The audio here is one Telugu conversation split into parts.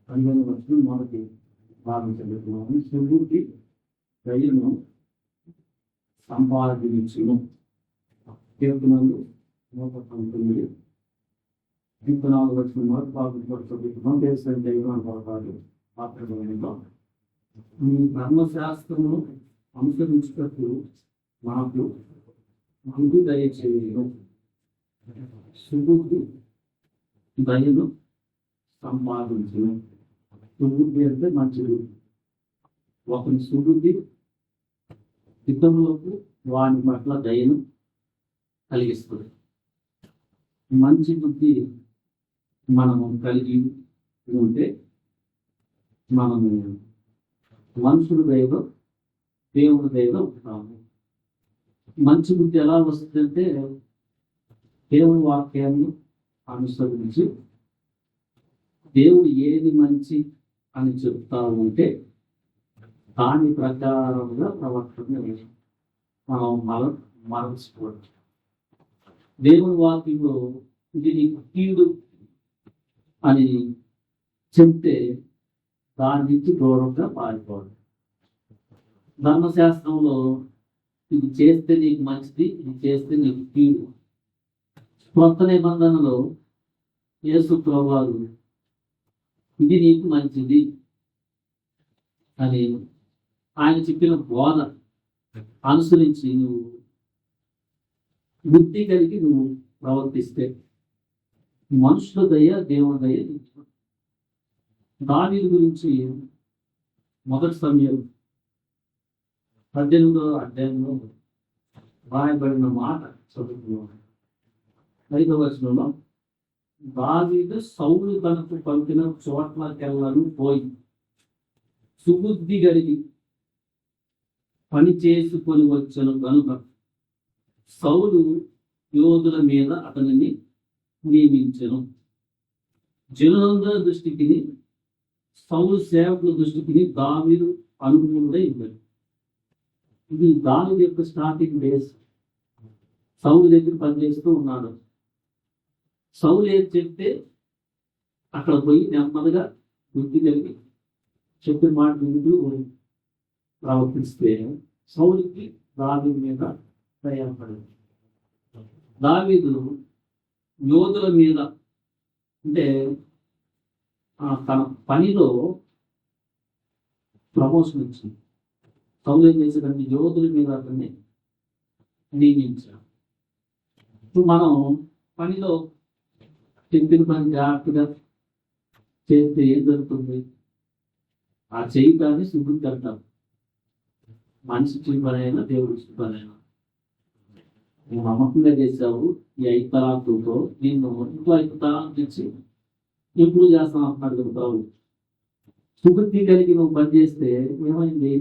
15 మొదటి భాగం చదువుతున్నాము. సుబుద్ధి దయను సంపాదించును. కీర్తనలు 119 14 మొదటి భాగం కూడా చదువుతున్నాం. దేశం దైవం పొరపాటు పాత్రలో ఈ ధర్మశాస్త్రము అనుసరించుటకు మాకు బుద్ధి దయచేయను. సుబుద్ధి దయను సంపాదించును. సుబుద్ధి అంటే మంచిది. ఒకరి సుబుద్ధి ఇతరులకు వాని పట్ల దయను కలిగిస్తుంది. మంచి బుద్ధి మనము కలిగి ఉంటే మనము మనుషుల దయలో దేవుడి దయలో ఉంటాము. మంచి బుద్ధి ఎలా వస్తుందంటే దేవుని వాక్యాన్ని అనుసరించి దేవుడు ఏది మంచి అని చెప్తా ఉంటే దాని ప్రకారంగా ప్రవర్తన మనం మరచిపోవచ్చు. దేవుని వాక్యంలో ఇది నీకు కీడు అని చెప్తే దాని నుంచి దూరంగా పారిపోవాలి. ధర్మశాస్త్రంలో ఇది చేస్తే నీకు మంచిది, ఇది చేస్తే నీకు కీడు. కొత్త నిబంధనలో యేసు ప్రభువు ఇది నీకు మంచిది అని ఆయన చెప్పిన బోధ అనుసరించి నువ్వు బుద్ధి కలిగి నువ్వు ప్రవర్తిస్తే మనుషుల దయ దేవుని దయ. దావీదు గురించి మొదటి సమయం 18వ అధ్యాయంలో రాయబడిన మాట చదువుతున్నాను. 5వ వచనంలో దావీదు సౌలు తనకు పంపిన చోట్లకెళ్ళను పోయి సుబుద్ధి కలిగి పని చేసుకొని వచ్చను కనుక సౌలు యోధుల మీద అతనిని నియమించను. జనులందరి దృష్టికి సౌలు సేవకుల దృష్టికి దావీదు అనుకూలుడై ఇవ్వడు. ఇది దావీదు యొక్క స్టార్టింగ్ డేస్. సౌలు దగ్గర పనిచేస్తూ ఉన్నాడు. సౌలు ఏం చెప్తే అక్కడ పోయి నెమ్మదిగా బుద్ధి కలిగి చెప్పిన మాట వింటూ ప్రవర్తిస్తే సౌలుకి దావీదు మీద ప్రయాణపడింది. దావీదు యోధుల మీద అంటే తన పనిలో ప్రమోషన్ వచ్చింది. సౌలు ఏం చేసేదంటే యోధుల మీద అతన్ని నియమించాడు. ఇప్పుడు మనం పనిలో చెప్పిన పని జాగ్రత్తగా చేస్తే ఏం జరుగుతుంది? ఆ చేయటాన్ని సుబుద్ధి అంటాం. మనిషి ఇచ్చిన పని అయినా దేవుడు ఇచ్చిన పని అయినా నువ్వు నమ్మకంగా చేసావు. ఈ 5 తలాంతులతో నిన్ను ఇంకో 5 తలాంతులు ఇచ్చి ఎప్పుడు చేస్తాను అంటున్నాడు చెబుతావు. సుబుద్ధి కలిగి నువ్వు పని చేస్తే ఏమైంది?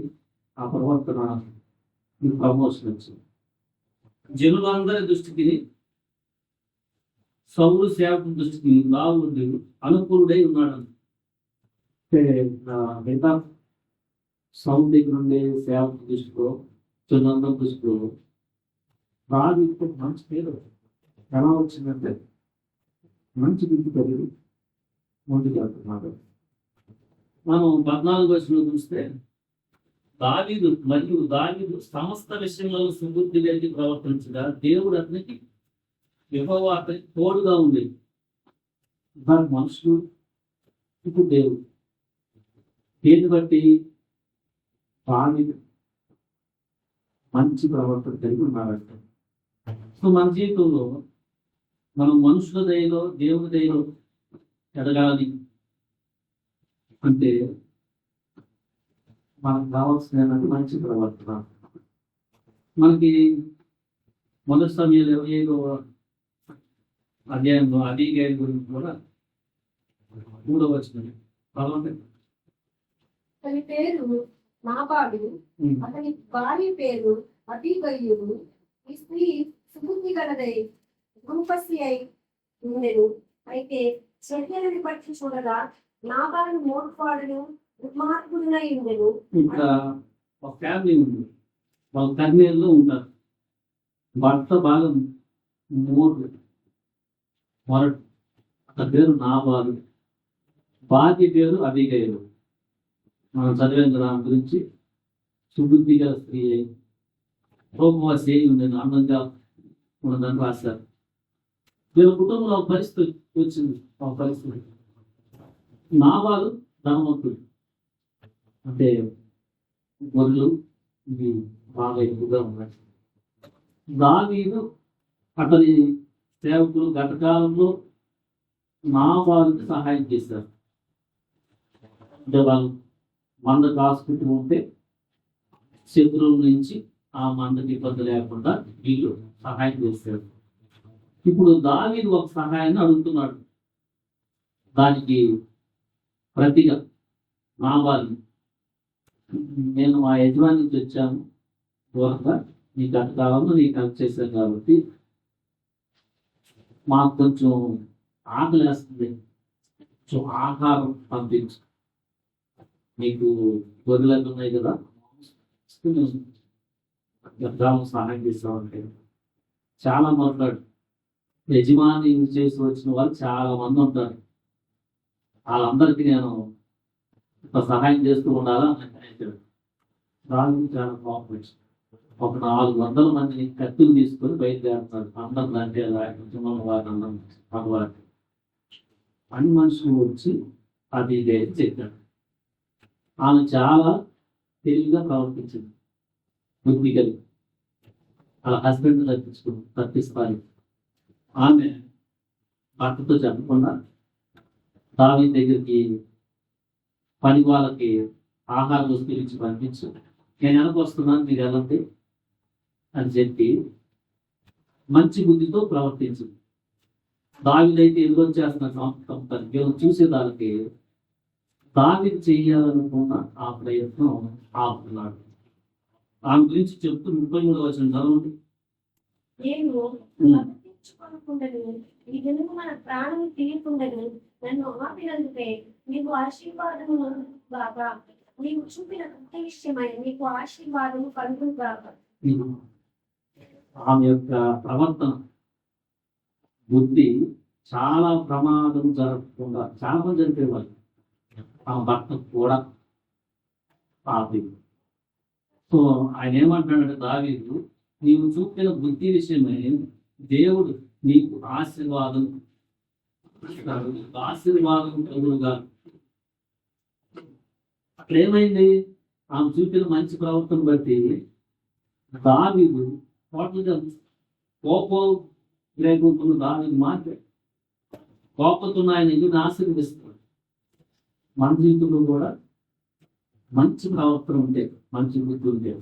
ఆ ప్రవర్తన నీకు ప్రమోషన్ వచ్చింది. జనులందరి దృష్టికి సౌలు సేవకుల దృష్టికి దావీదు అనుకూలుడై ఉన్నాడు. మిగతా సౌలు దగ్గర ఉండే సేవకుల దృష్టిలో జనులందరి దృష్టిలో దావీదుకు మంచి పేరు ఎలా వచ్చిందంటే మంచి బుద్ధి కలిగి ముందుకు వెళ్తున్నాడు. మనం 14వ వచనంలో చూస్తే దావీదు సమస్త విషయంలో సుబుద్ధి కలిగి ప్రవర్తించగా దేవుడు అతనికి యెహోవా అతనికి తోడుగా ఉంది. మనుషులు ఇప్పుడు దేవుడు దేన్ని బట్టి దావీదు మంచి ప్రవర్తన కలిగి ఉన్నాడంట. సో మన జీవితంలో మనం మనుషుల దయలో దేవుని దయలో ఎదగాలి అంటే మనకు కావాల్సిన మంచి ప్రవర్తన. మనకి మొదటి సమయంలో 27వ అధ్యాయంలో అబీగైలు గురించి కూడా 3వ వచనం అతని పేరు నాబాలు, అతని భార్య పేరు అబీగయీలు. ఈ స్త్రీ సుబుద్ధి గలదై రూపసి అయి ఉండెను. అయితే చర్యలను బట్టి చూడగా నాబాలు మోటుపాడును దుర్మార్గుడునై ఉండెను. ఇక్కడ ఒక ఫ్యామిలీ ఉంది. వాళ్ళ కర్నూలులో ఉంటారు. భర్త భాగం మొరటు అతని పేరు నాబాలు. భార్య పేరు అబీగయలు. మనం చదివిన దాని గురించి సుబుద్ధి గల స్త్రీ అయి కోపవశి అయి ఉండేది, అందంగా ఉన్నదని రాశారు. వీళ్ళ కుటుంబంలో ఒక పరిస్థితి వచ్చింది. ఒక పరిస్థితి, నాబాలు ధనవంతుడు, అంటే గొర్రెలు ఇవి బాగా ఎక్కువగా ఉన్నాయి. దావీదు అతని సేవకులు గతకాలంలో నాబాలుకి సహాయం చేశారు. అంటే వాళ్ళు మంద కాసుకుంటూ ఉంటే శత్రువుల నుంచి ఆ మందకి ఇబ్బంది లేకుండా వీళ్ళు సహాయం చేశారు. ఇప్పుడు దావీదు ఒక సహాయాన్ని అడుగుతున్నాడు. దానికి ప్రతిగా నాబాలు, నేను మా యజమాని నుంచి వచ్చాను దూరంగా, నీ గతకాలంలో నీకు హెల్ప్ చేశాను కాబట్టి మాకు కొంచెం ఆకలి వేస్తుంది, కొంచెం ఆహారం పంపించు. మీకు గొర్రెలు ఉన్నాయి కదా, గతకాలం సహాయం చేస్తామంటే చాలా మాట్లాడు. యజమాని చేసి వచ్చిన వాళ్ళు చాలా మంది ఉంటారు, వాళ్ళందరికీ నేను సహాయం చేస్తూ ఉండాలా అని రాజు చాలా కోఆపరేషన్. ఒక 400 మందిని కత్తులు తీసుకొని బయలుదేరుతారు. అందరం అంటే మగవారి అన్ని మనుషులు వచ్చి అది చెప్పాడు. ఆమె చాలా తెలివిగా ప్రవర్తించింది, బుద్ధి కలిగి. అలా హస్బెండ్ తప్పిస్తారు. ఆమె భర్తతో చెప్పకుండా దావీదు దగ్గరికి పని వాళ్ళకి ఆహార వస్తువులు ఇచ్చి పంపించు, నేను వెనక వస్తున్నాను, మీరు వెళ్ళండి అని చెప్పి మంచి బుద్ధితో ప్రవర్తించింది. దావీదైతే ఎదురు చేస్తున్న చూసేదానికి దావీదు చేయాలనుకున్న ఆ ప్రయత్నం ఆపుతున్నాడు. ఆమె గురించి చెప్తూ 33వ వచనం చదవండి. నేను అబద్ధించుకోకుండాను ఈ దినము మన ప్రాణం తీయకుండాను నన్ను ఆపినందుకే నీకు ఆశీర్వాదము బాగా, నీవు చూపిన కృత విషయమై నీకు ఆశీర్వాదము కలుగును బాగా. ఆమె యొక్క ప్రవర్తన, బుద్ధి చాలా ప్రమాదం జరగకుండా చాలా మంది జరిపేవాళ్ళు. ఆ భర్త కూడా పాపి. సో ఆయన ఏమంటున్నాడంటే దావీదు, నీవు చూపిన బుద్ధి విషయమై దేవుడు నీకు ఆశీర్వాదం కలుగుగా. అక్కడ ఏమైంది? ఆమె చూపిన మంచి ప్రవర్తన బట్టి దావీదు టోటల్గా కోపం లేకుండా దావీదు మాట్లాడు కోపంతో ఆయన ఎందుకు ఆశీర్వదిస్తున్నాడు. మన జీవితంలో కూడా మంచి ప్రవర్తన ఉంటే, మంచి బుద్ధి ఉంటే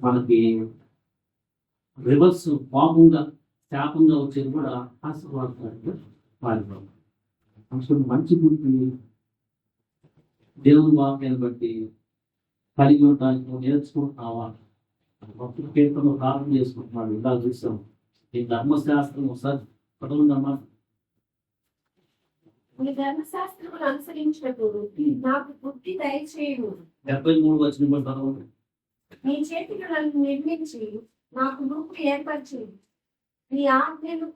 మనకి రివర్స్ కోపంగా శాపంగా వచ్చేది కూడా ఆశీర్వాదాలు మారిపోతుంది. అసలు మంచి బుద్ధి దేవుని వాక్యాన్ని బట్టి కలిగి ఉండడానికి నేర్చుకుంటున్నావా? భక్తుల కీర్తనలో ప్రార్థన చేసుకుంటున్నాడు. ఇలా చూసాం, ఈ ధర్మశాస్త్రం ఒకసారి పదవుందమ్మా. నీ ధర్మశాస్త్రమును అనుసరించినప్పుడు నాకు బుద్ధి దయచేయు. 73వ వచనం కూడా చదవండి. నీ చేతిలో నన్ను నిర్మించి నాకు రూపు ఏర్పరిచి నీ ఆజ్ఞను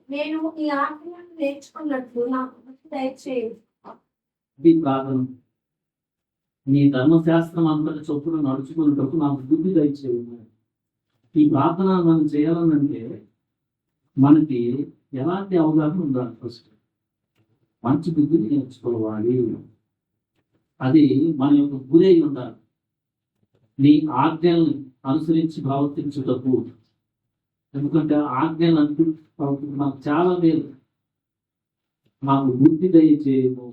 నేర్చుకున్నట్లు నాకు బుద్ధి దయచేయు. ఇది ప్రార్థన. నీ ధర్మశాస్త్రం అంతటి చొప్పున నడుచుకున్నట్టు నాకు బుద్ధి దయచేయు. ఈ ప్రార్థన మనం చేయాలనంటే మనకి ఎలాంటి అవగాహన ఉండాలి? ఫస్ట్ మంచి బుద్ధిని నేర్చుకోవాలి. అది మన యొక్క గురై ఉండాలి. నీ ఆజ్ఞల్ని అనుసరించి ప్రవర్తించుటకు. ఎందుకంటే ఆజ్ఞలు అనుకుంటూ నాకు చాలా మేలు, నాకు బుద్ధి దయచేయము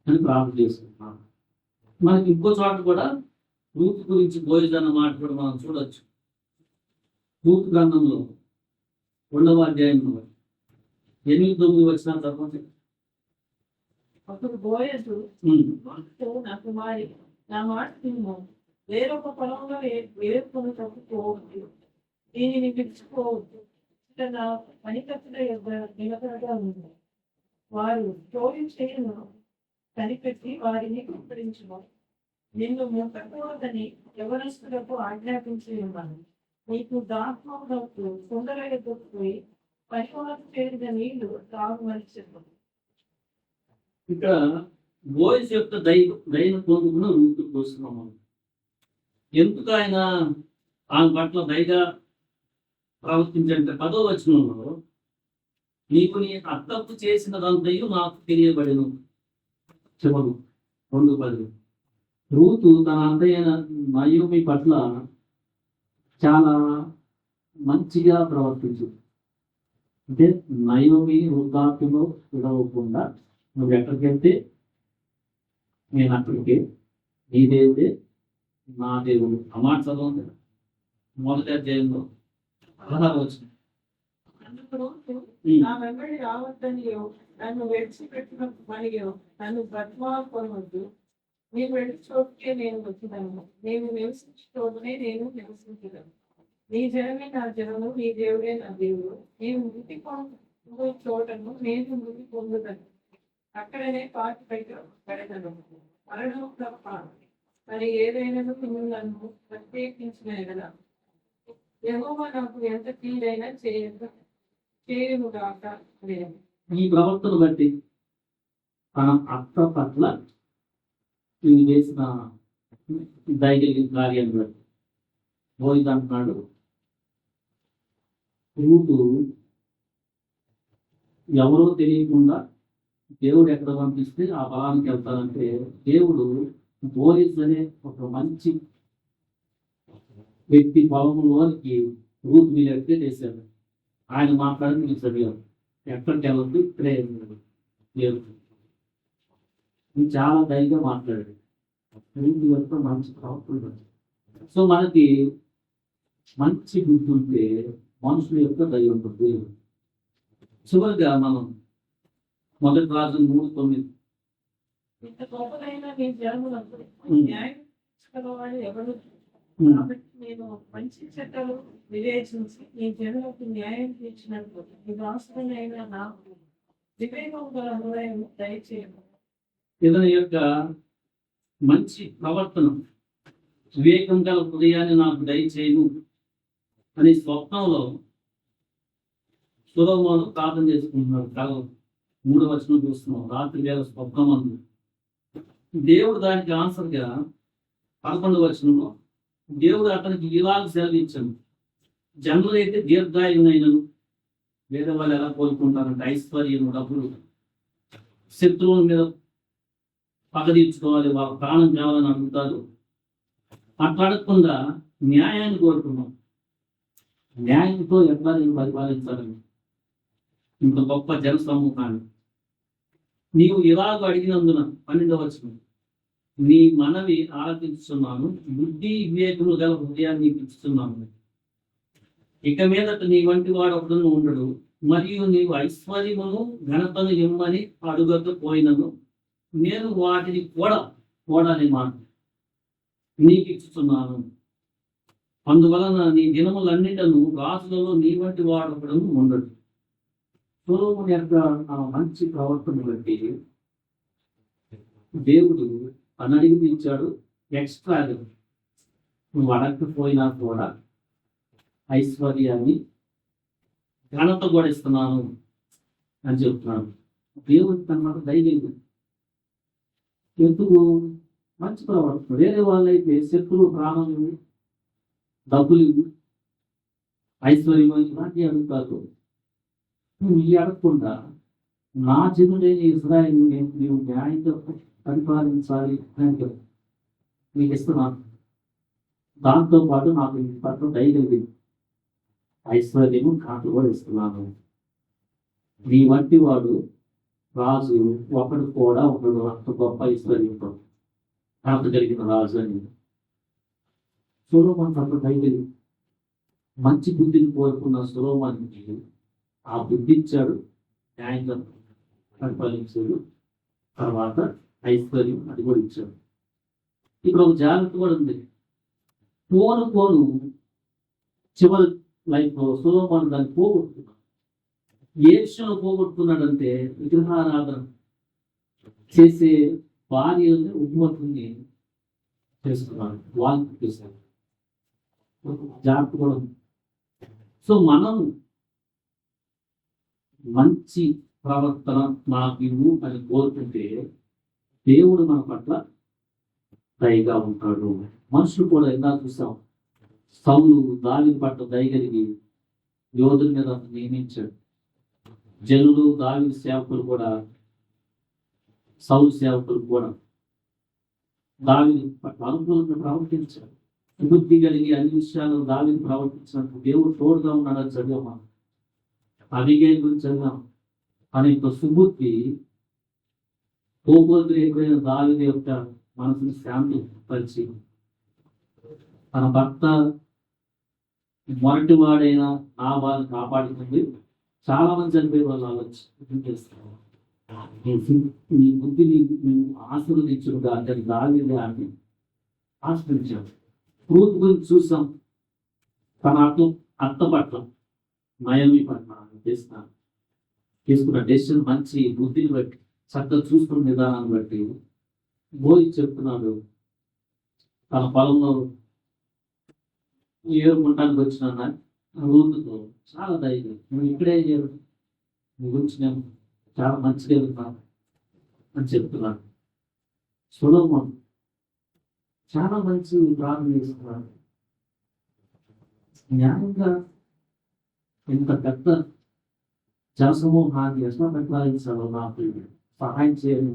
అని ప్రార్థన చేసుకుంటున్నాను. మనకి ఇంకో చోట కూడా రూతు గురించి భోజన మాట కూడా మనం చూడొచ్చు. రూతు గ్రంథంలో 2వ అధ్యాయంలో 8-9 వచ్చిన తర్వాత అప్పుడు బోయజు నా కుమారి నా మాట తిను, వేరొక పొలంలో వేరుకొని తప్పుకోవద్దు, దీనిని విడిచిపోవద్దు, నా పనికత్తుల యొక్క నిలకడగా ఉంది. వారు తోడి చేయను కనిపెట్టి వారిని కుప్పరించును. నిన్ను ముట్టకూడదని యవనస్తులకు ఆజ్ఞాపించి ఉన్నాను. నీకు దాహమునకు కుండల దొరికిపోయి పరిమాణం చేరిన నీళ్లు తాగుమని చెప్పు. ఇక్కడ బోయస్ యొక్క దైన పొందుకున్న రూతు చూస్తున్నాం మనం. ఎందుకు ఆయన ఆమె పట్ల దయగా ప్రవర్తించాలంటే 10వ వచనంలో నీకు నీ అత్తపు చేసినదంతయు నాకు తెలియబడెను. చివరు 2:10 రూతు తన అత్తయ్య నయోమి పట్ల చాలా మంచిగా ప్రవర్తించింది. అంటే నయోమి వృద్ధాప్యంలో విడవకుండా నువ్వు ఎక్కడికి వెళ్తే నేను అక్కడికి, నీ దేవుడే నా దేవుడు. ఆ మాట చదవండి మొదటి అధ్యాయంలో 16వ వచనం. అందుకు రూతు నా వెంబడి రావద్దనియో, నన్ను విడిచిపెట్టిన పనియో, నన్ను బ్రతమాలుకొనవద్దు. నీవు వెళ్ళి చోటుకే నేను వచ్చినాను, నేను నివసించే చోటునే నేను నివసించగలను. నీ జనమే నా జనము, నీ దేవుడే నా దేవుడు. నీవు మృతి పొందు చోటను నేను మృతి పొందుతాను, అక్కడనే పాతి పెడతాను. మరణం తప్ప మరి ఏదైనా నన్ను ప్రత్యేకించిన ఎడల యెహోవా నాకు ఎంత కీడైనా చేయుగాక లేదు. ఈ ప్రవర్తన బట్టి తన అత్త పట్ల ఈయన చేసిన దైవ కార్యం బట్టి బోయిస్ అంటున్నాడు, రూతు ఎవరో తెలియకుండా దేవుడు ఎక్కడ పంపిస్తే ఆ బలానికి వెళ్తారంటే దేవుడు బోయిస్ అనే ఒక మంచి వ్యక్తి పొలంలోనికి రూతు మీద ఎక్కితే చేశాడు. ఆయన మాట్లాడి మీకు చదివాడు, ఎక్కడికి వెళ్ళద్దు ఇక్కడే దేవుడు చాలా దయగా మాట్లాడాడు. రూతు యొక్క మంచి ప్రవర్తన. సో మనకి మంచి బుద్ధి ఉంటే మనుషుల యొక్క దయ ఉంటుంది. చివరిగా మనం మొదటి రాజు 3:9 ఇంత గొప్పదైన నీ జనములకు న్యాయం వాడు ఎవరు? కాబట్టి నేను మంచి చెడ్డలు వివేచించి నీ జనులకు న్యాయం తీర్చినట్లు నీ దాసుడైన నాకు వివేకం గల హృదయం దయచేయము. ఇతని యొక్క మంచి ప్రవర్తన, వివేకం గల హృదయాన్ని నాకు దయచేయను అనే స్వప్నంలో సొలొమోను ప్రార్థన చేసుకుంటున్నాడు. కల 3వ వచనం చూస్తున్నాం. రాత్రి వేళ స్వప్నం అంది. దేవుడు దానికి ఆన్సర్గా 11వ వచనంలో దేవుడు అతనికి ఇలాగ సెలవించాను, జనులు అయితే దీర్ఘాయునైనను, వేరే వాళ్ళు ఎలా కోరుకుంటారంటే ఐశ్వర్యం, డబ్బులు, శత్రువుల మీద పగ తీర్చుకోవాలి, వాళ్ళ ప్రాణం కావాలని అడుగుతారు. అట్లా అడగకుండా న్యాయాన్ని కోరుకున్నాం. న్యాయంతో ఎట్లా నేను పరిపాలించాలని ఇంత గొప్ప జన సమూహాన్ని నీవు ఇలాగ అడిగినందున 12వ వచనం నీ మనవి ఆరాధిస్తున్నాను, బుద్ధి వివేకములు గల హృదయాన్ని నీకు ఇస్తున్నాను. ఇక మీదట నీ వంటి వాడు ఒకడు ఉండడు, మరియు నీవు ఐశ్వర్యమును ఘనతను ఇమ్మని అడుగకపోయినను నేను వాటిని కూడా అనే మాట నీకు ఇస్తున్నాను. అందువలన నీ దినములన్నిటను రాజులలో నీ వంటి వాడు ఒకడు ఉండడు. సొలొమోను యొక్క ఆ మంచి ప్రవర్తన బట్టి దేవుడు అడిగి ఇచ్చాడు. ఎక్స్ట్రా నువ్వు అడగకపోయినా కూడా ఐశ్వర్యాన్ని, ఘనత కూడా ఇస్తున్నాను అని చెప్తున్నాడు. దేవుడికి అన్నమాట ధైర్యం. ఎందుకు? మంచి ప్రవర్తన. వేరే వాళ్ళైతే శత్రువు ప్రాణం ఇవ్వు, డబ్బులు ఇవ్వు, ఐశ్వర్యం ఇలాంటివి అడుగుతారు. నువ్వు ఈ అడగకుండా నా జనుడైన ఇశ్రాయేలు నీవు న్యాయంగా పరిపాలించాలి అని నీకు ఇస్తున్నాను. దాంతోపాటు నాకు ఈ పట్ల ధైర్యం, ఐశ్వర్యము కాటు కూడా ఇస్తున్నాను. నీ వంటి వాడు రాజు ఒకడు అంత గొప్ప ఐశ్వర్యంతో కాటు కలిగిన రాజు అని సొలొమోను పట్ల ధైర్యం, మంచి బుద్ధిని కోరుకున్న సొలొమోనుకి ఆ బుద్ధి ఇచ్చాడు, న్యాయంగా పరిపాలించాడు. తర్వాత ఐశ్వర్యం అది కూడా ఇచ్చాడు. ఇప్పుడు ఒక జాగ్రత్త కూడా ఉంది. పోను చివరి లైఫ్లో సొలొమోను దాన్ని పోగొట్టుకున్నాడు. ఏ విషయంలో పోగొట్టుకున్నాడంటే విగ్రహారాధన చేసే భార్యని ఉద్మతుల్ని చేసుకున్నాడు, వాళ్ళకి చేశాడు. జాగ్రత్త కూడా ఉంది. సో మనం మంచి ప్రవర్తన నాకు ఇవ్వు అని కోరుకుంటే దేవుడు మన పట్ల దయగా ఉంటాడు. మనుషులు కూడా ఎలా చూసాం, సౌలు దావీదు పట్ల దయ కలిగి యోధుల మీద నియమించాడు. జనులు దావీదు సేవకులు కూడా, సౌలు సేవకులు కూడా దావీదు పట్ల అనుకూలంగా ప్రవర్తించారు. బుద్ధి కలిగి అన్ని విషయాలు దావీదు ప్రవర్తించినట్టు దేవుడు తోడుగా ఉన్నాడని చదివాం. మనం అబిగైల్ గురించి చదివాం. అనే యొక్క సుబుద్ధి కోపోద్రేకమైన దావీదు యొక్క మనసుని శాంతి పరిచి తన భర్త మొరటి వాడైన ఆ వాళ్ళని కాపాడుతుంది. చాలా మంది చనిపోయే వాళ్ళు ఆలోచిస్తారు. నీ బుద్ధిని మేము ఆశీర్వదించుడుగా అంటే దావీదు అని ఆశ్రయించాడు. రూత్ గురించి చూసాం. తన అత్త పట్ల నయమి పట్ల తీసుకున్న డెసిషన్ మంచి బుద్ధిని బట్టి, చక్కగా చూసుకున్న విధానాన్ని బట్టి బోయి చెప్తున్నాడు. తన పొలంలో ఏరుకుంటానికి వచ్చిన రూతుతో చాలా ధైర్యం, నువ్వు ఇక్కడే చేయరు, నీ గురించి నేను చాలా మంచిగా వెళ్తాను అని చెప్తున్నాను. సొలొమోను చాలా మంచి ప్రార్థన చేస్తున్నాడు. న్యాయంగా ఇంత పెద్ద జనసమూహాన్ని ఎట్లా ప్రతిపాదించాలో నాకు సహాయం చేయని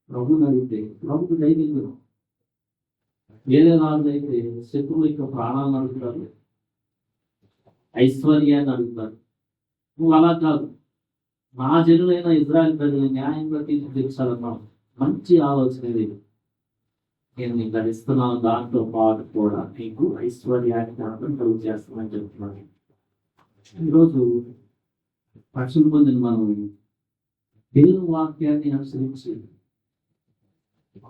ప్రభుని అడిగితే ప్రభుకు ధైర్యం. వేరే రాజు అయితే శత్రువు యొక్క ప్రాణాలను అడుగుతారు, ఐశ్వర్యాన్ని అడుగుతారు. నువ్వు అలా కాదు, నా జనులైన ఇజ్రాయెల్ ప్రజలు న్యాయంగా తీర్పు తీర్చాలన్నా మంచి ఆలోచన ఇది. నేను నీకు అది ఇస్తున్నాను, దాంతో పాటు కూడా నీకు ఐశ్వర్యాన్ని కలుగు చేస్తామని చెప్తున్నాను. ఈరోజు రక్షణ పొందిన మనం దేవుని వాక్యాన్ని అనుసరించి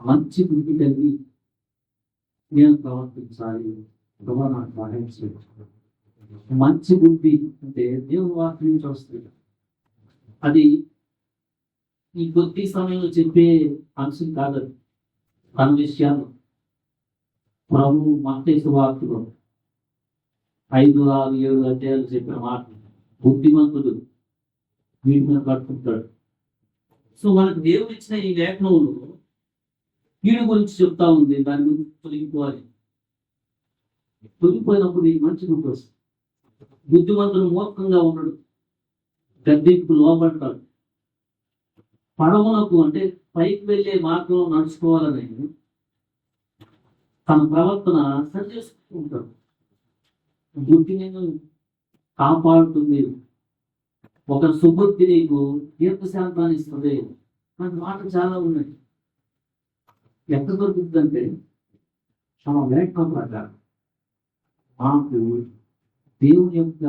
మంచి బుద్ధి కలిగి నేను ప్రవర్తించాలి. ప్రభు నాకు సహాయం చేయాలి. మంచి బుద్ధి అంటే దేవుని వాక్యం నుంచి వస్తుంది. అది ఈ కొద్ది సమయంలో చెప్పే అంశం కాదు. తన విషయాలు ప్రభు మత్తయి వాక్యంలో 5, 6, 7 అధ్యాయాలు చెప్పిన మాట బుద్ధిమంతుడు వీటి మీద పట్టుకుంటాడు. సో మనకు దేవుడు ఇచ్చిన ఈ లేఖనంలో వీడి గురించి చెప్తా ఉంది. దాని గురించి తొలగిపోవాలి. తొలగిపోయినప్పుడు ఈ మంచి గుర్తు వస్తుంది. బుద్ధిమంతుడు మూర్ఖంగా ఉండడు, గద్దెకు లోపడతాడు. పడవలకు అంటే పైకి వెళ్ళే మార్గంలో నడుచుకోవాలని తన ప్రవర్తన సరి చేసుకుంటాడు. బుద్ధిని కాపాడుతుంది. ఒక సుబుద్ధి నీకు దీర్ఘశాంతాన్ని ఇస్తుంది. నాకు మాట చాలా ఉన్నాయి. ఎక్కడ దొరుకుతుందంటే తమ లేఖ ప్రకారం మాకు దేవుని యొక్క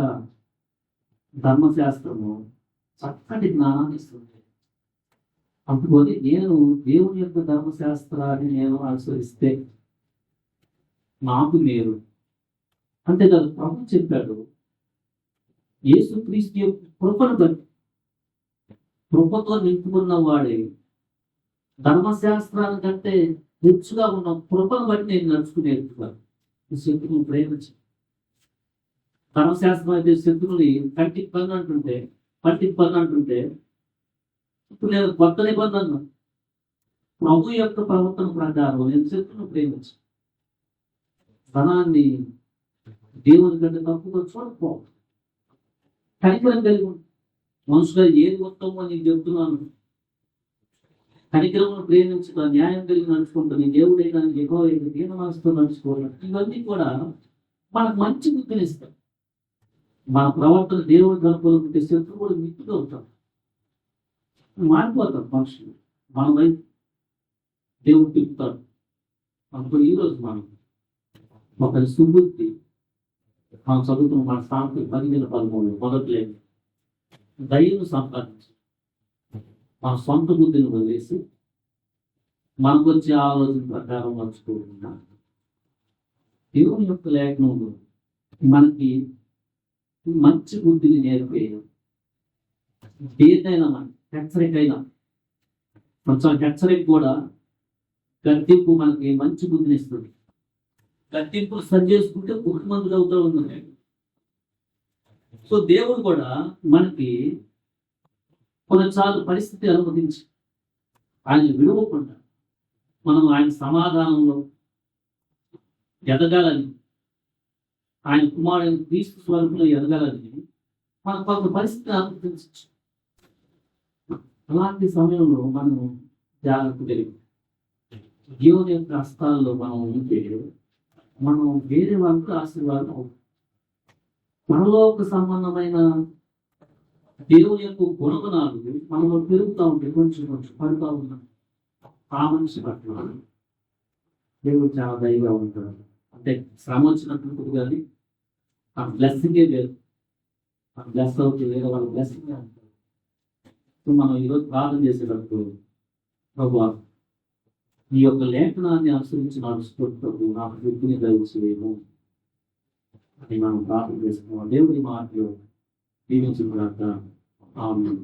ధర్మశాస్త్రము చక్కటి జ్ఞానాన్ని ఇస్తుంది. అందుకని నేను దేవుని యొక్క ధర్మశాస్త్రాన్ని నేను అనుసరిస్తే నాకు మేలు. అంతేకాదు, ప్రభు చెప్పాడు యేసుక్రీస్తు యొక్క కృపను బట్టి, కృపతో నింపుకున్న వాడే ధర్మశాస్త్రాల కంటే హెచ్చుగా ఉన్న కృపను బట్టి నేను నడుచుకునేట్టున్నాను. శత్రువును ప్రేమించి ధర్మశాస్త్రం అయితే శత్రువుని కంటికి పని అంటుంటే ఇప్పుడు నేను కొత్త నిబంధన ప్రభు యొక్క ప్రవర్తన ప్రకారం నేను శత్రువును ప్రేమించు. ధనాన్ని దేవుని కంటే తప్పుగా చూడకపోవాలి. కనికరం కలిగి మనుషుగా ఏది ఉత్తమం అని నేను చెప్తున్నాను. కనికరమును ప్రేమించుతా, న్యాయం కలిగి నడుచుకుంటుంది, దేవుడైనా ఎక్కువ దీన మనసుతో నడుచుకోవాలి. ఇవన్నీ కూడా మనకు మంచి బుద్ధిని ఇస్తాయి. మన ప్రవర్తన దేవుడి కనుకోవాలంటే శత్రువు కూడా మిత్రుడు అవుతాం, మారిపోతాం మనుషులు. మన వైపు దేవుడు తిప్పుతాడు. అప్పుడు ఈరోజు మనం ఒకరి సుబుద్ధి మనం చదువుతున్న మన స్థానం 15-13 మొదట్లేదు దయను సంపాదించి మన సొంత బుద్ధిని వదిలేసి మనకు వచ్చే ఆలోచన ప్రకారం నడుచుకోకుండా దేవుని యొక్క లేఖనంలో మనకి మంచి బుద్ధిని నేర్పేయడం. ఏదైనా మన హెచ్చరికైనా కొంచెం హెచ్చరిక కూడా గద్దెంపు మనకి మంచి బుద్ధిని ఇస్తుంది. గద్దెంపులు సరి చేసుకుంటే బుద్ధిమంతుడు అవుతూ ఉన్నాడు. సో దేవుడు కూడా మనకి కొన్నిసార్లు పరిస్థితి అనుమతించి ఆయన విడవకుండా మనం ఆయన సమాధానంలో ఎదగాలని, ఆయన కుమారుని క్రీస్తు స్వరూపంలో ఎదగాలని మన కొంత పరిస్థితి అనుమతించవచ్చు. అలాంటి సమయంలో మనం జాగ్రత్త కలిగి దేవుని యొక్క హస్తాల్లో మనం ఉంటే మనం వేరే వాళ్ళకి ఆశీర్వాదం అవుతాం. మనలో ఒక సంబంధమైన దేవుని యొక్క గుణగుణాలు మనలో పెరుగుతూ ఉంటాయి, కొంచెం పడుతూ ఉంటాం. ఆ మనిషి పట్ల దేవుడు చాలా దయగా ఉంటాడు. అంటే శ్రమ వచ్చినప్పుడు కానీ ఆ బ్లెస్సింగే లేదు. ఆ బ్లెస్ అవుతుంది, వేరే వాళ్ళ బ్లెస్సింగ్ అంటారు. సో మనం ఈరోజు ప్రార్థన చేసేటప్పుడు ప్రభువా ఈ యొక్క లేఖనాన్ని అనుసరించి నడుచుకుంటూ నాకు వృద్ధిని దయచేయము అని మనం ప్రార్థన చేసుకున్నాం. దేవుడి మాటలు దీవించిన తర్వాత ఆమేన్.